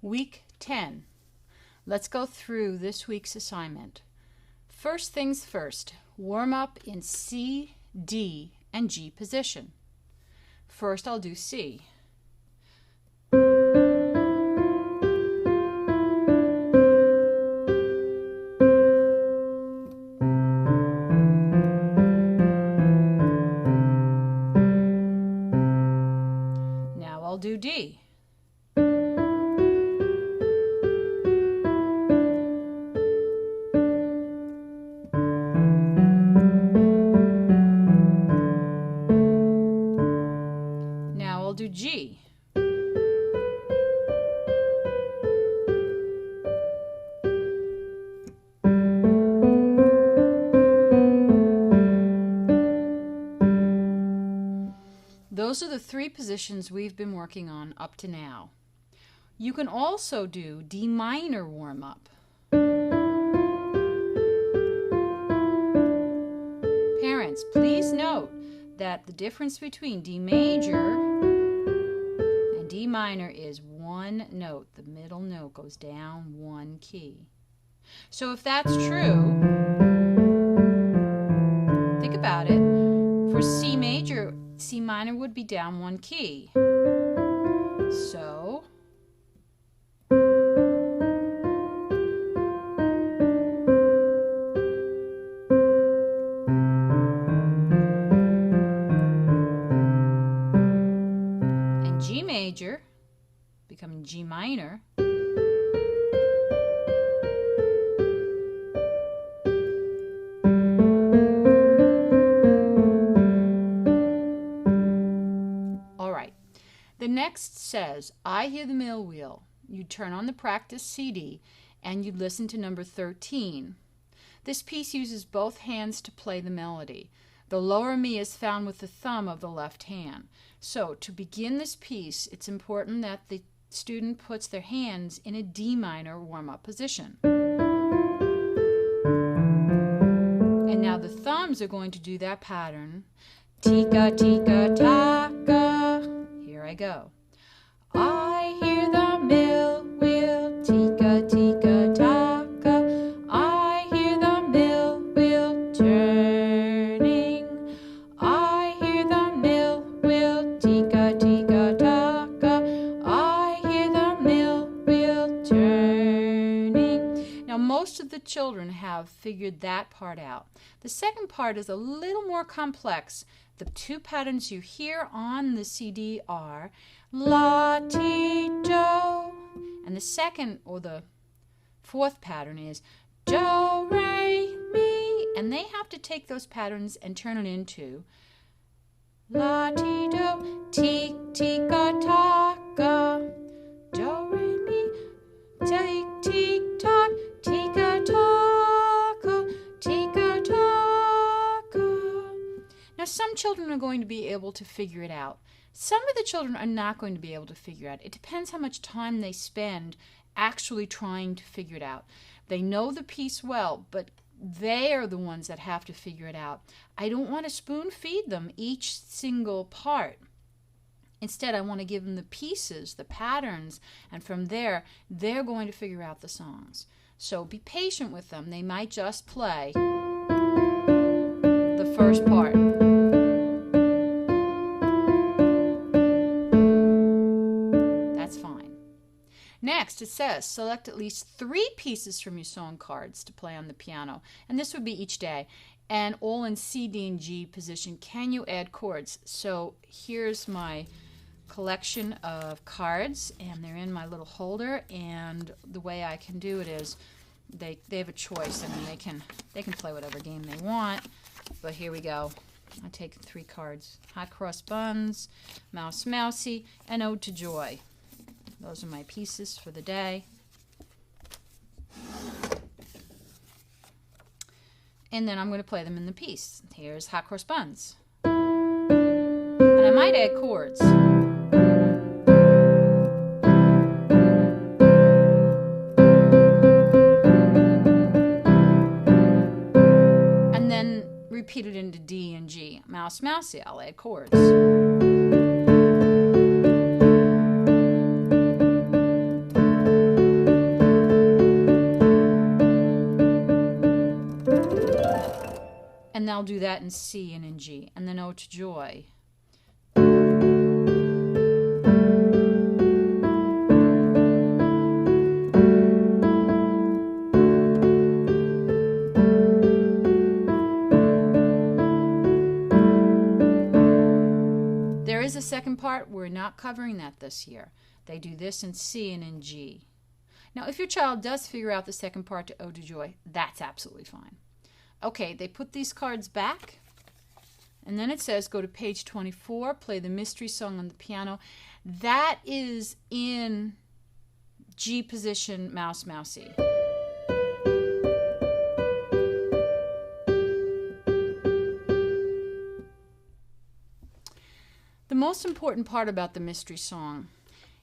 Week 10. Let's go through this week's assignment. First things first, warm up in C, D, and G position. First, I'll do C. Now I'll do D. Now I'll do G. Those are the three positions we've been working on up to now. You can also do D minor warm-up. Parents, please note that the difference between D major and D minor is one note. The middle note goes down one key. So if that's true, think about it. For C major, C minor would be down one key. So and G major becoming G minor. The next says, I hear the mill wheel. You turn on the practice CD and you listen to number 13. This piece uses both hands to play the melody. The lower mi is found with the thumb of the left hand. So to begin this piece, it's important that the student puts their hands in a D minor warm-up position. And now the thumbs are going to do that pattern. Tika, tika, taka. Here I go. I hear the mill wheel, tika, tika, taka. I hear the mill wheel turning. I hear the mill wheel, tika, tika, taka. I hear the mill wheel turning. Now most of the children have figured that part out. The second part is a little more complex. The two patterns you hear on the CD are La, Ti, Do, and the second or the fourth pattern is Do, Re, Mi, and they have to take those patterns and turn it into La, Ti, Do, Ti, Tika, Taka, Do, Re, Mi, Tik, Tik, Tock, Tika, Taka, Tika, Taka. Now some children are going to be able to figure it out. Some of the children are not going to be able to figure it out. It depends how much time they spend actually trying to figure it out. They know the piece well, but they are the ones that have to figure it out. I don't want to spoon feed them each single part. Instead, I want to give them the pieces, the patterns, and from there, they're going to figure out the songs. So be patient with them. They might just play the first part. Next, it says, select at least 3 pieces from your song cards to play on the piano. And this would be each day. And all in C, D, and G position. Can you add chords? So here's my collection of cards. And they're in my little holder. And the way I can do it is they have a choice. I mean, they can play whatever game they want. But here we go. I take 3 cards. Hot Cross Buns, Mouse Mousy, and Ode to Joy. Those are my pieces for the day. And then I'm going to play them in the piece. Here's Hot Cross Buns. And I might add chords. And then repeat it into D and G. Mouse Mousy, I'll add chords. they'll do that in C and in G. And then Ode to Joy. There is a second part. We're not covering that this year. They do this in C and in G. Now, if your child does figure out the second part to Ode to Joy, that's absolutely fine. Okay, they put these cards back, and then it says go to page 24, play the mystery song on the piano. That is in G position, mouse, mousey. The most important part about the mystery song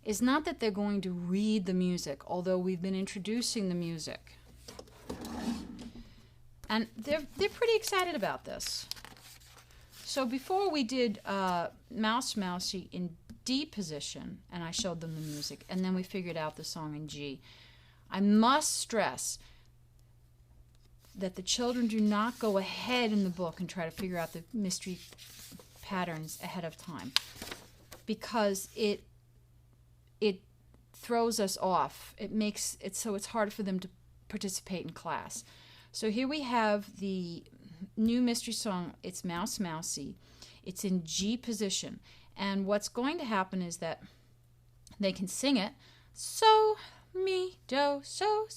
is not that they're going to read the music, although we've been introducing the music. And they're pretty excited about this. So before we did Mouse Mousey in D position, and I showed them the music, and then we figured out the song in G. I must stress that the children do not go ahead in the book and try to figure out the mystery patterns ahead of time, because it throws us off. It makes it so it's hard for them to participate in class. So here we have the new mystery song. It's Mouse Mousey. It's in G position. And what's going to happen is that they can sing it. So, mi, do, so,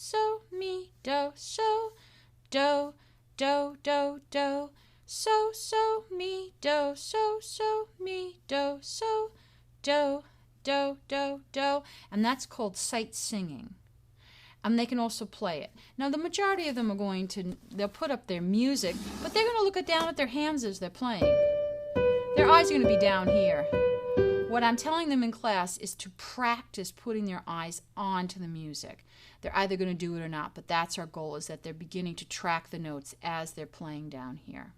mi, do, so, do, do, do, do. So, mi, do, so, mi, do, so, do, do, do, do. And that's called sight singing. And they can also play it. Now, the majority of them are going to, they'll put up their music, but they're going to look down at their hands as they're playing. Their eyes are going to be down here. What I'm telling them in class is to practice putting their eyes onto the music. They're either going to do it or not, but that's our goal, is that they're beginning to track the notes as they're playing down here.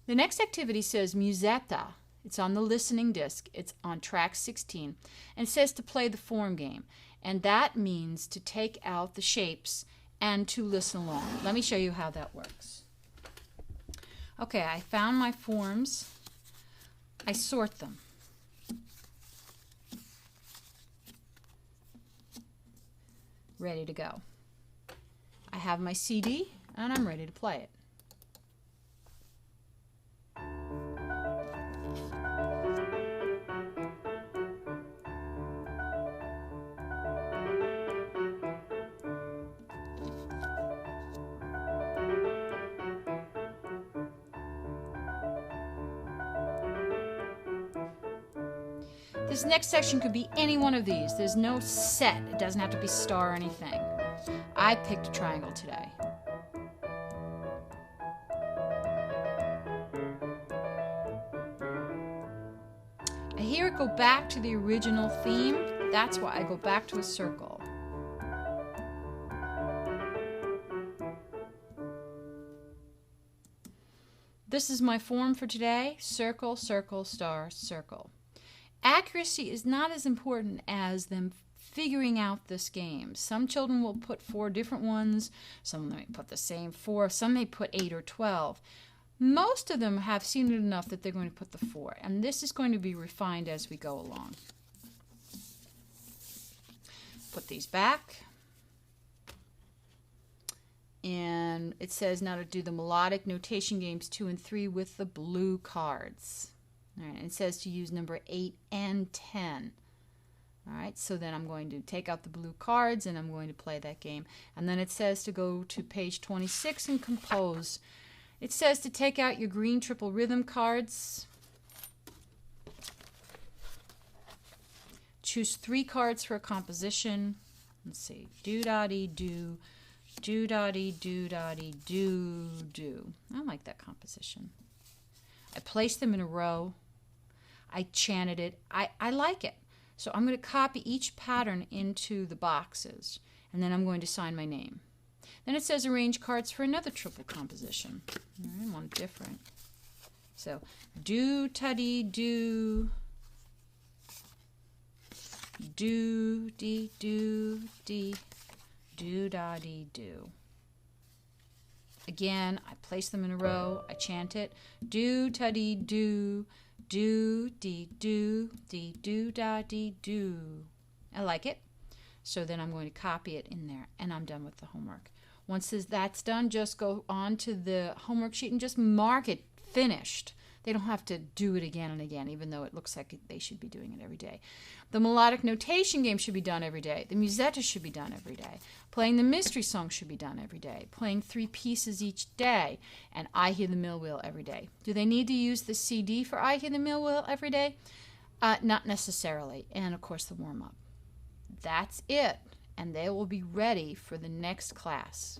The next activity says Musetta. It's on the listening disc. It's on track 16. And it says to play the form game. And that means to take out the shapes and to listen along. Let me show you how that works. Okay, I found my forms. I sort them. Ready to go. I have my CD and I'm ready to play it. This next section could be any one of these. There's no set. It doesn't have to be star or anything. I picked a triangle today. I hear it go back to the original theme. That's why I go back to a circle. This is my form for today. Circle, circle, star, circle. Accuracy is not as important as them figuring out this game. Some children will put 4 different ones. Some may put the same 4. Some may put 8 or 12. Most of them have seen it enough that they're going to put the 4. And this is going to be refined as we go along. Put these back. And it says now to do the melodic notation games 2 and 3 with the blue cards. All right, it says to use number 8 and 10. All right, so then I'm going to take out the blue cards and I'm going to play that game. And then it says to go to page 26 and compose. It says to take out your green triple rhythm cards. Choose 3 cards for a composition. Let's see, do-da-dee-do, do-da-dee-do-da-dee-do-do. I like that composition. I placed them in a row. I chanted it. I like it. So I'm going to copy each pattern into the boxes, and then I'm going to sign my name. Then it says arrange cards for another triple composition. I want it different. So do-ta-dee-do, do-dee-do-dee, do-da-dee-do. Again, I place them in a row. I chant it. Do ta dee do, do dee do, dee do da dee do. I like it. So then I'm going to copy it in there, and I'm done with the homework. Once that's done, just go on to the homework sheet and just mark it finished. They don't have to do it again and again, even though it looks like they should be doing it every day. The melodic notation game should be done every day. The musetta should be done every day. Playing the mystery song should be done every day. Playing 3 pieces each day. And I Hear the Mill Wheel every day. Do they need to use the CD for I Hear the Mill Wheel every day? Not necessarily. And, of course, the warm-up. That's it. And they will be ready for the next class.